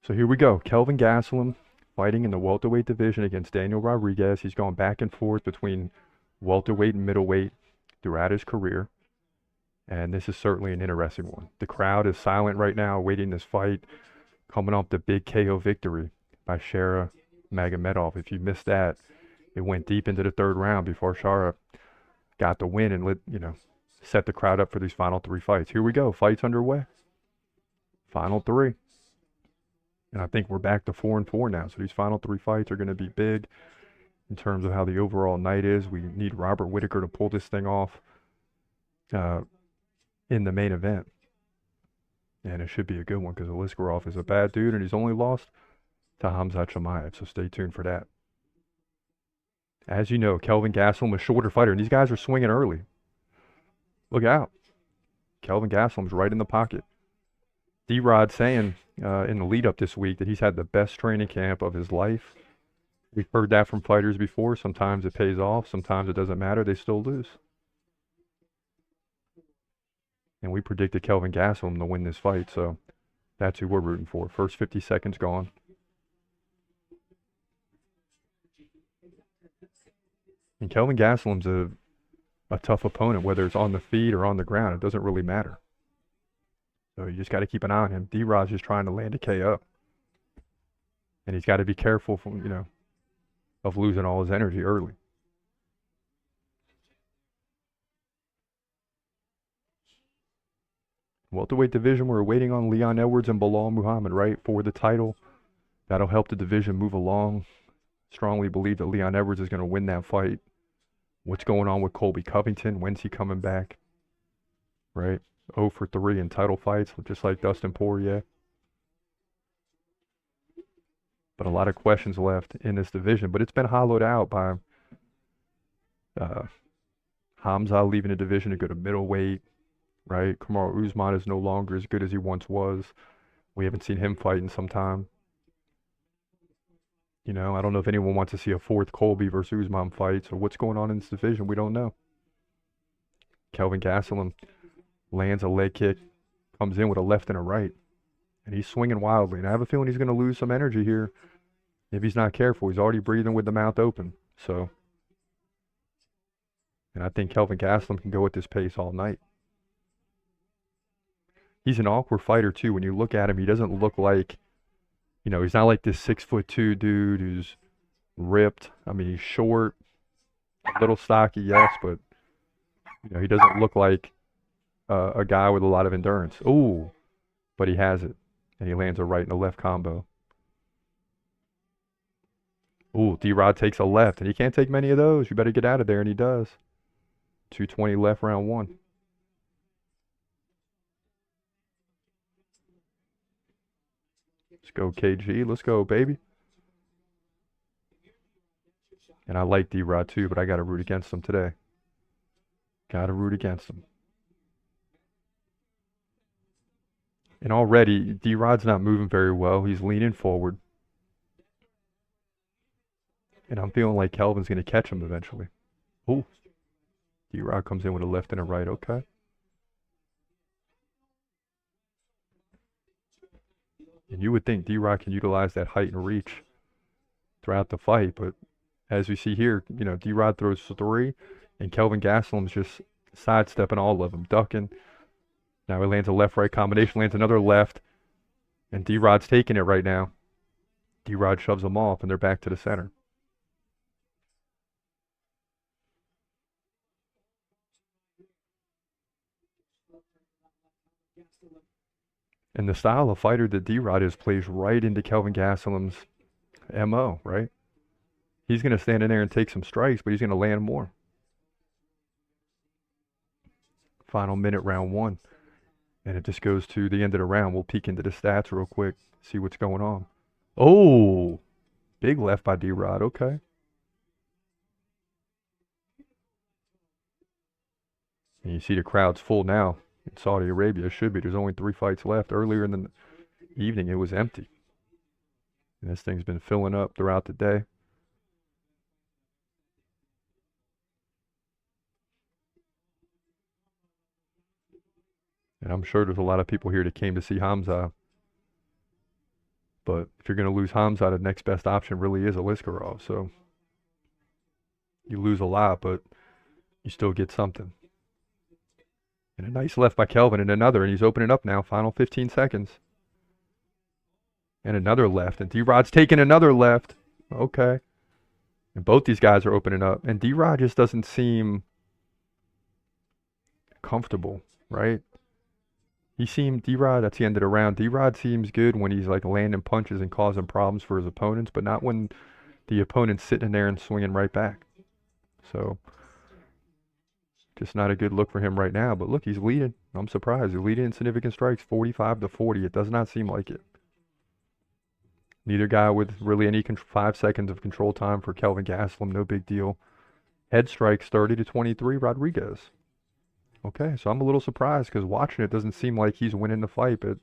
So here we go. Kelvin Gastelum fighting in the welterweight division against Daniel Rodriguez. He's gone back and forth between welterweight and middleweight throughout his career. And this is certainly an interesting one. The crowd is silent right now, awaiting this fight, coming off the big KO victory by Shara Magomedov. If you missed that, it went deep into the third round before Shara got the win and set the crowd up for these final three fights. Here we go. Fights underway. Final three. And I think we're back to 4-4 now. So these final three fights are going to be big in terms of how the overall night is. We need Robert Whittaker to pull this thing off in the main event. And it should be a good one because Aliskerov is a bad dude and he's only lost to Khamzat Chimaev. So stay tuned for that. As you know, Kelvin Gastelum, a shorter fighter, and these guys are swinging early. Look out. Kelvin Gastelum's right in the pocket. D-Rod saying in the lead-up this week that he's had the best training camp of his life. We've heard that from fighters before. Sometimes it pays off. Sometimes it doesn't matter. They still lose. And we predicted Kelvin Gastelum to win this fight, so that's who we're rooting for. First 50 seconds gone. And Kelvin Gastelum's a tough opponent, whether it's on the feet or on the ground. It doesn't really matter. So you just got to keep an eye on him. D-Rod's just trying to land a KO. And he's got to be careful from, of losing all his energy early. Welterweight division, we're waiting on Leon Edwards and Bilal Muhammad, right, for the title. That'll help the division move along. Strongly believe that Leon Edwards is going to win that fight. What's going on with Colby Covington? When's he coming back? Right? 0 for 3 in title fights, just like Dustin Poirier. But a lot of questions left in this division. But it's been hollowed out by Hamza leaving the division to go to middleweight, right? Kamaru Usman is no longer as good as he once was. We haven't seen him fight in some time. I don't know if anyone wants to see a fourth Colby versus Usman fight. So what's going on in this division? We don't know. Kelvin Gastelum lands a leg kick, comes in with a left and a right, and he's swinging wildly. And I have a feeling he's going to lose some energy here if he's not careful. He's already breathing with the mouth open. So, and I think Kelvin Gastelum can go at this pace all night. He's an awkward fighter too. When you look at him, he doesn't look like, he's not like this 6'2" dude who's ripped. I mean, he's short, a little stocky, yes, but he doesn't look like a guy with a lot of endurance. Ooh, but he has it. And he lands a right and a left combo. Ooh, D-Rod takes a left, and he can't take many of those. You better get out of there, and he does. 220 left, round one. Let's go, KG. Let's go, baby. And I like D-Rod too, but I got to root against him today. Got to root against him. And already, D-Rod's not moving very well. He's leaning forward. And I'm feeling like Kelvin's going to catch him eventually. Ooh. D-Rod comes in with a left and a right. Okay. And you would think D-Rod can utilize that height and reach throughout the fight. But as we see here, D-Rod throws 3. And Kelvin Gastelum's just sidestepping all of them, ducking. Now he lands a left-right combination, lands another left, and D-Rod's taking it right now. D-Rod shoves them off, and they're back to the center. And the style of fighter that D-Rod is plays right into Kelvin Gastelum's MO, right? He's going to stand in there and take some strikes, but he's going to land more. Final minute, round one. And it just goes to the end of the round. We'll peek into the stats real quick, see what's going on. Oh, big left by D-Rod. Okay. And you see the crowd's full now in Saudi Arabia. It should be. There's only 3 fights left. Earlier in the evening, it was empty. And this thing's been filling up throughout the day. And I'm sure there's a lot of people here that came to see Hamza. But if you're going to lose Hamza, the next best option really is Aliskerov. So you lose a lot, but you still get something. And a nice left by Kelvin and another, and he's opening up now. Final 15 seconds. And another left, and D-Rod's taking another left. Okay. And both these guys are opening up. And D-Rod just doesn't seem comfortable, right? D-Rod, that's the end of the round. D-Rod seems good when he's like landing punches and causing problems for his opponents, but not when the opponent's sitting there and swinging right back. So, just not a good look for him right now. But look, he's leading. I'm surprised. He's leading in significant strikes, 45-40. It does not seem like it. Neither guy with really any 5 seconds of control time for Kelvin Gastelum. No big deal. Head strikes, 30-23, Rodriguez. Okay, so I'm a little surprised because watching it doesn't seem like he's winning the fight, but,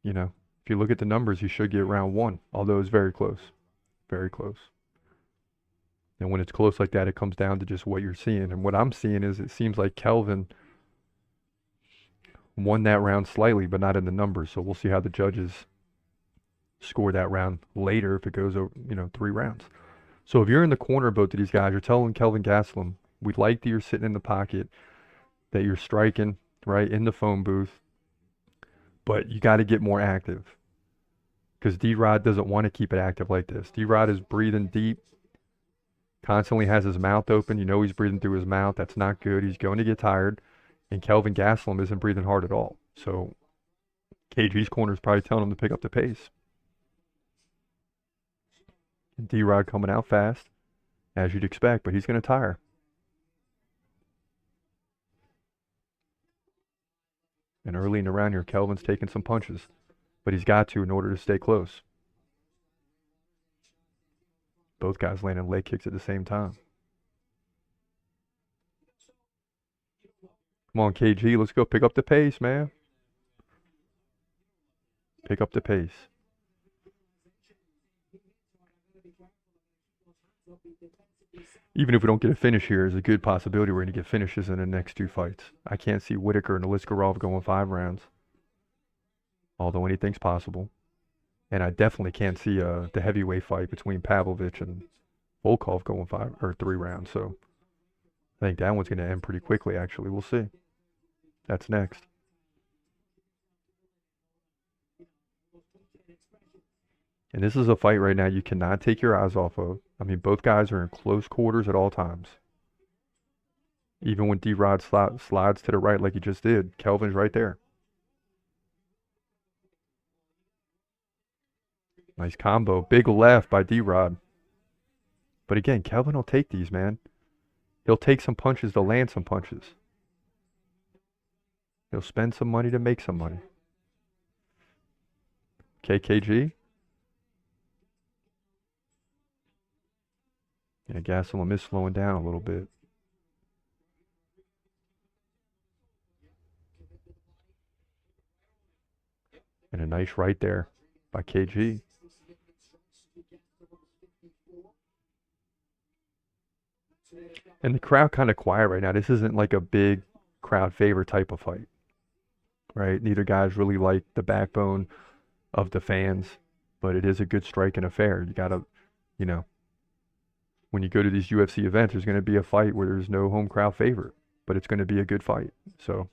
you know, if you look at the numbers, he should get round 1, although it's very close. Very close. And when it's close like that, it comes down to just what you're seeing. And what I'm seeing is it seems like Kelvin won that round slightly, but not in the numbers. So we'll see how the judges score that round later if it goes over, 3 rounds. So if you're in the corner of both of these guys, you're telling Kelvin Gastelum, we'd like that you're sitting in the pocket, that you're striking, right, in the phone booth, but you got to get more active because D-Rod doesn't want to keep it active like this. D-Rod is breathing deep, constantly has his mouth open. You know he's breathing through his mouth. That's not good. He's going to get tired, and Kelvin Gastelum isn't breathing hard at all. So KG's corner is probably telling him to pick up the pace. And D-Rod coming out fast, as you'd expect, but he's going to tire. And early in the round here, Kelvin's taking some punches, but he's got to in order to stay close. Both guys landing leg kicks at the same time. Come on, KG, let's go pick up the pace, man. Pick up the pace. Even if we don't get a finish here, there's a good possibility we're going to get finishes in the next 2 fights. I can't see Whitaker and Aliskerov going 5 rounds, although anything's possible. And I definitely can't see the heavyweight fight between Pavlovich and Volkov going 5 or 3 rounds. So I think that one's going to end pretty quickly, actually. We'll see. That's next. And this is a fight right now you cannot take your eyes off of. I mean, both guys are in close quarters at all times. Even when D-Rod slides to the right like he just did, Kelvin's right there. Nice combo. Big left by D-Rod. But again, Kelvin will take these, man. He'll take some punches to land some punches. He'll spend some money to make some money. KKG. Yeah, Gastelum is slowing down a little bit. And a nice right there by KG. And the crowd kind of quiet right now. This isn't like a big crowd favorite type of fight, right? Neither guy's really like the backbone of the fans, but it is a good striking affair. You got to, when you go to these UFC events, there's going to be a fight where there's no home crowd favorite, but it's going to be a good fight. So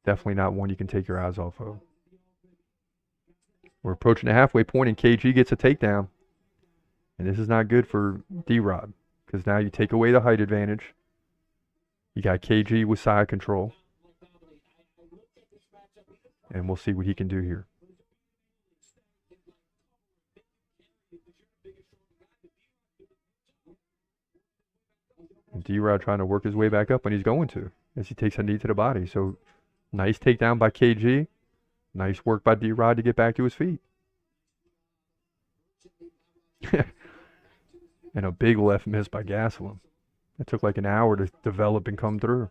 definitely not one you can take your eyes off of. We're approaching the halfway point, and KG gets a takedown. And this is not good for D-Rod, because now you take away the height advantage. You got KG with side control. And we'll see what he can do here. And D-Rod trying to work his way back up, and he's going to, as he takes a knee to the body. So nice takedown by KG. Nice work by D-Rod to get back to his feet. And a big left miss by Gastelum. It took like an hour to develop and come through.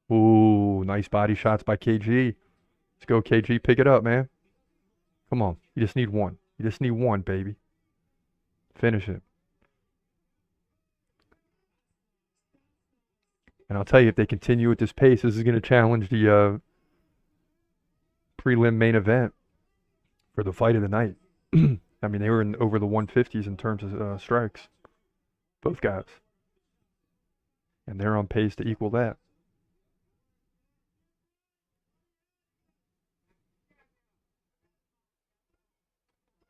Ooh, nice body shots by KG. Let's go, KG. Pick it up, man. Come on. You just need one. You just need one, baby. Finish it. And I'll tell you, if they continue at this pace, this is going to challenge the prelim main event for the fight of the night. I mean, they were in over the 150s in terms of strikes, both guys. And they're on pace to equal that.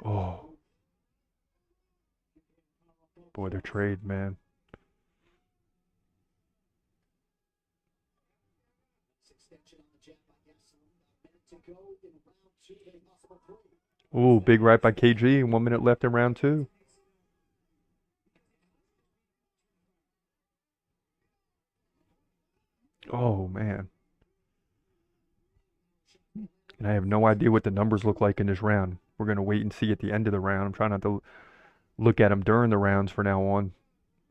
Oh, boy, their trade, man. Ooh, big right by KG, 1 minute left in round 2. Oh, man. And I have no idea what the numbers look like in this round. We're going to wait and see at the end of the round. I'm trying not to look at them during the rounds from now on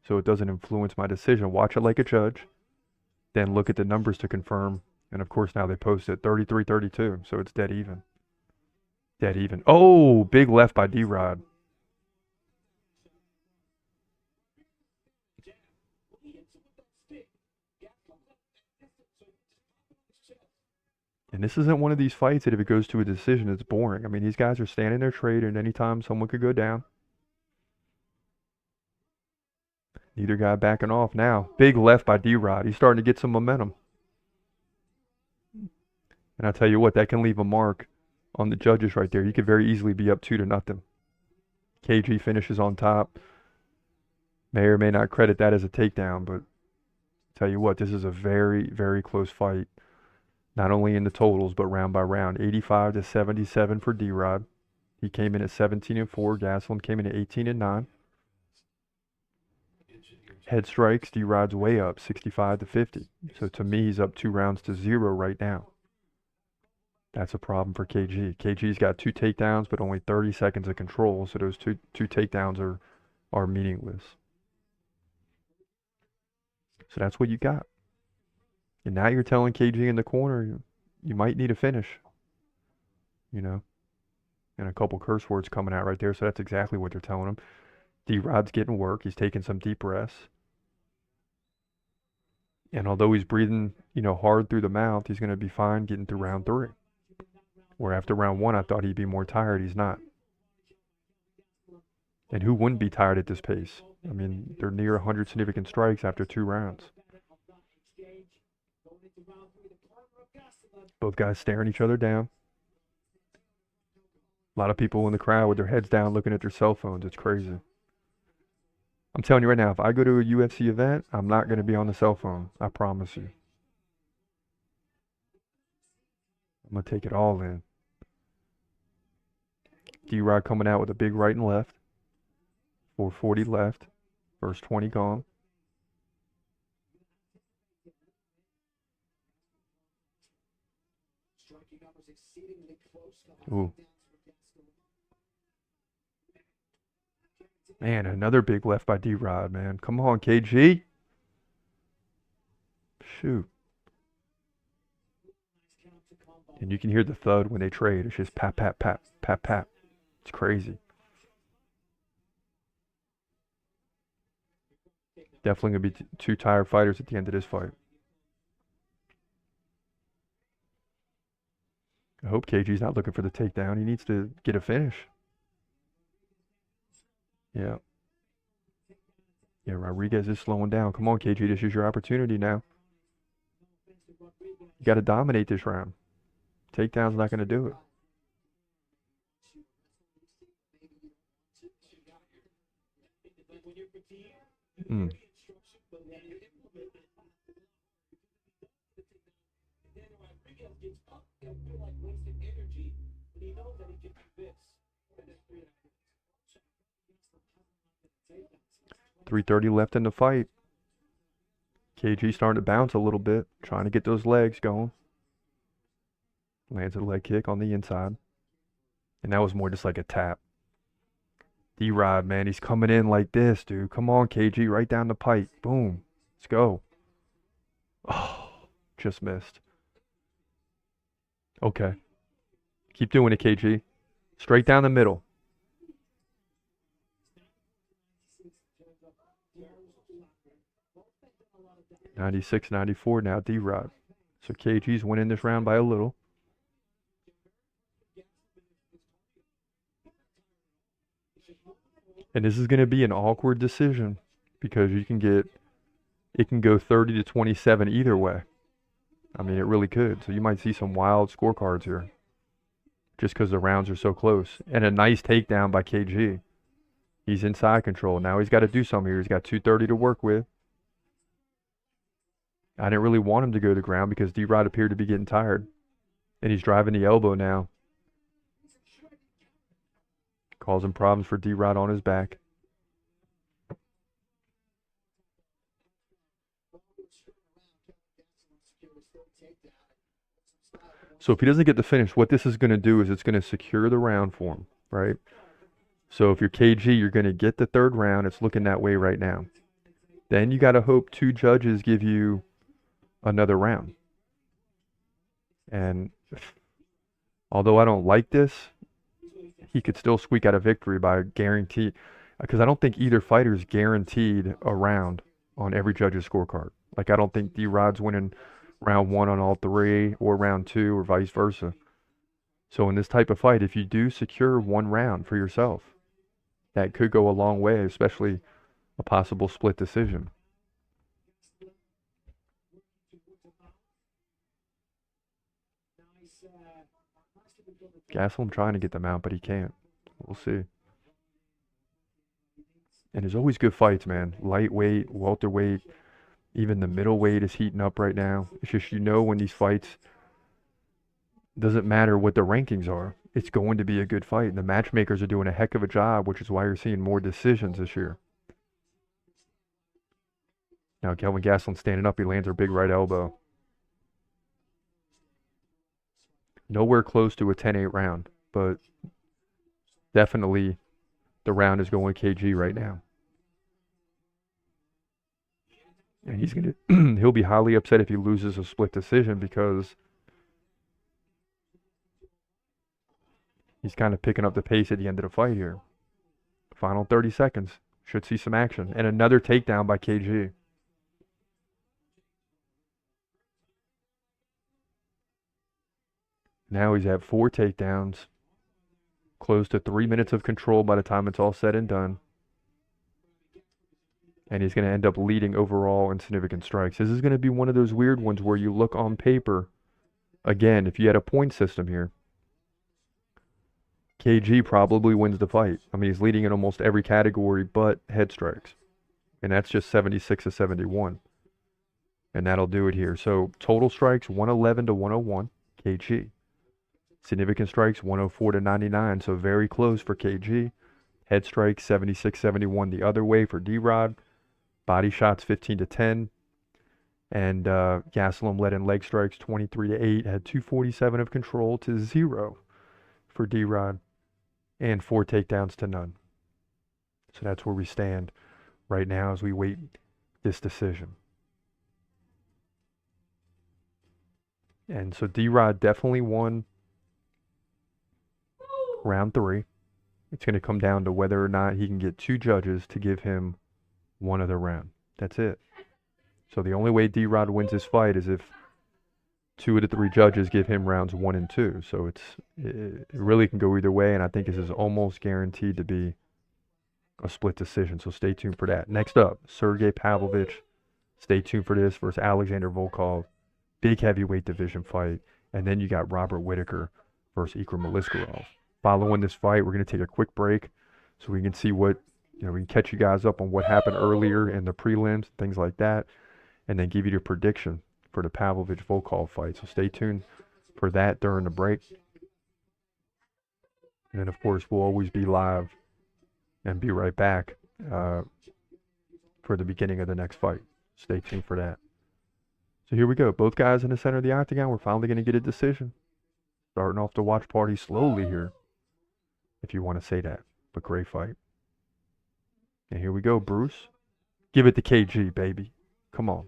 so it doesn't influence my decision. Watch it like a judge, then look at the numbers to confirm. And of course, now they post it 33-32, so it's dead even. Dead even. Oh, big left by D-Rod. And this isn't one of these fights that if it goes to a decision, it's boring. I mean, these guys are standing there trading. Anytime someone could go down. Neither guy backing off now. Big left by D-Rod. He's starting to get some momentum. And I'll tell you what, that can leave a mark on the judges right there. You could very easily be up 2-0. KG finishes on top. May or may not credit that as a takedown, but tell you what, this is a very, very close fight. Not only in the totals, but round by round. 85-77 for D-Rod. He came in at 17-4. Gastelum came in at 18-9. Head strikes, D-Rod's way up, 65-50. So to me, he's up 2 rounds to 0 right now. That's a problem for KG. KG's got 2 takedowns, but only 30 seconds of control, so those two takedowns are meaningless. So that's what you got. And now you're telling KG in the corner, you might need a finish. You know? And a couple curse words coming out right there, so that's exactly what they're telling him. D-Rod's getting work. He's taking some deep breaths. And although he's breathing, hard through the mouth, he's going to be fine getting through round 3. Where after round 1, I thought he'd be more tired. He's not. And who wouldn't be tired at this pace? I mean, they're near 100 significant strikes after 2 rounds. Both guys staring each other down. A lot of people in the crowd with their heads down looking at their cell phones. It's crazy. I'm telling you right now, if I go to a UFC event, I'm not going to be on the cell phone. I promise you. I'm going to take it all in. D-Rod coming out with a big right and left. 440 left. First 20 gone. Ooh. Man, another big left by D-Rod, man. Come on, KG. Shoot. And you can hear the thud when they trade. It's just pat, pat, pat, pat, pat. It's crazy. Definitely going to be 2 tired fighters at the end of this fight. I hope KG's not looking for the takedown. He needs to get a finish. Yeah. Yeah, Rodriguez is slowing down. Come on, KG. This is your opportunity now. You got to dominate this round. Takedown's not going to do it. Mm. .330 left in the fight. KG starting to bounce a little bit, trying to get those legs going. Lands a leg kick on the inside. And that was more just like a tap. D-Rod, man, he's coming in like this, dude. Come on, KG, right down the pipe. Boom. Let's go. Oh, just missed. Okay. Keep doing it, KG. Straight down the middle. 96-94 now, D-Rod. So KG's winning this round by a little. And this is going to be an awkward decision because it can go 30-27 either way. I mean, it really could. So you might see some wild scorecards here just because the rounds are so close. And a nice takedown by KG. He's inside control. Now he's got to do something here. He's got 230 to work with. I didn't really want him to go to the ground because D-Rod appeared to be getting tired. And he's driving the elbow now. Causing problems for D-Rod on his back. So if he doesn't get the finish, what this is going to do is it's going to secure the round for him, right? So if you're KG, you're going to get the third round. It's looking that way right now. Then you got to hope two judges give you another round. And although I don't like this, he could still squeak out a victory by guarantee, because I don't think either fighter is guaranteed a round on every judge's scorecard. Like, I don't think D-Rod's winning round one on all three or round two or vice versa. So in this type of fight, if you do secure one round for yourself, that could go a long way, especially a possible split decision. Gastelum trying to get them out, but he can't. We'll see. And there's always good fights, man. Lightweight, welterweight, even the middleweight is heating up right now. It's just, when these fights, doesn't matter what the rankings are, it's going to be a good fight. And the matchmakers are doing a heck of a job, which is why you're seeing more decisions this year. Now Kelvin Gastelum standing up, he lands a big right elbow. Nowhere close to a 10-8 round, but definitely the round is going KG right now. And he'll be highly upset if he loses a split decision because he's kind of picking up the pace at the end of the fight here. Final 30 seconds. Should see some action. And another takedown by KG. Now he's at 4 takedowns. Close to 3 minutes of control by the time it's all said and done. And he's going to end up leading overall in significant strikes. This is going to be one of those weird ones where you look on paper. Again, if you had a point system here, KG probably wins the fight. I mean, he's leading in almost every category but head strikes. And that's just 76-71. And that'll do it here. So total strikes, 111-101, KG. Significant strikes, 104-99, so very close for KG. Head strikes, 76-71 the other way for D-Rod. Body shots, 15-10. And Gastelum led in leg strikes, 23-8. Had 247 of control to 0 for D-Rod. And 4 takedowns to none. So that's where we stand right now as we wait this decision. And so D-Rod definitely won round 3. It's going to come down to whether or not he can get 2 judges to give him one other round. That's it. So the only way D-Rod wins this fight is if 2 of the 3 judges give him rounds 1 and 2. So it really can go either way, and I think this is almost guaranteed to be a split decision. So stay tuned for that. Next up, Sergey Pavlovich. Stay tuned for this versus Alexander Volkov. Big heavyweight division fight. And then you got Robert Whittaker versus Ikram Aliskerov. Following this fight, we're going to take a quick break so we can see what, we can catch you guys up on what happened earlier in the prelims, things like that, and then give you the prediction for the Pavlovich-Volkov fight. So stay tuned for that during the break. And then, of course, we'll always be live and be right back for the beginning of the next fight. Stay tuned for that. So here we go. Both guys in the center of the octagon. We're finally going to get a decision. Starting off the watch party slowly here, if you want to say that. But great fight. And here we go, Bruce. Give it to KG, baby. Come on.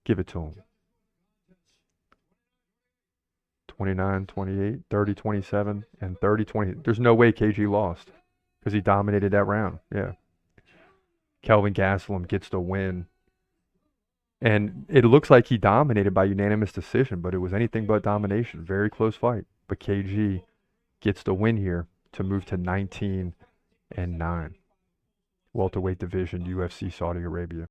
Give it to him. 29-28, 30-27, and 30-20. There's no way KG lost because he dominated that round. Yeah. Kelvin Gastelum gets the win And it looks like he dominated by unanimous decision, but it was anything but domination. Very close fight. But KG gets the win here to move to 19-9. Welterweight division, UFC Saudi Arabia.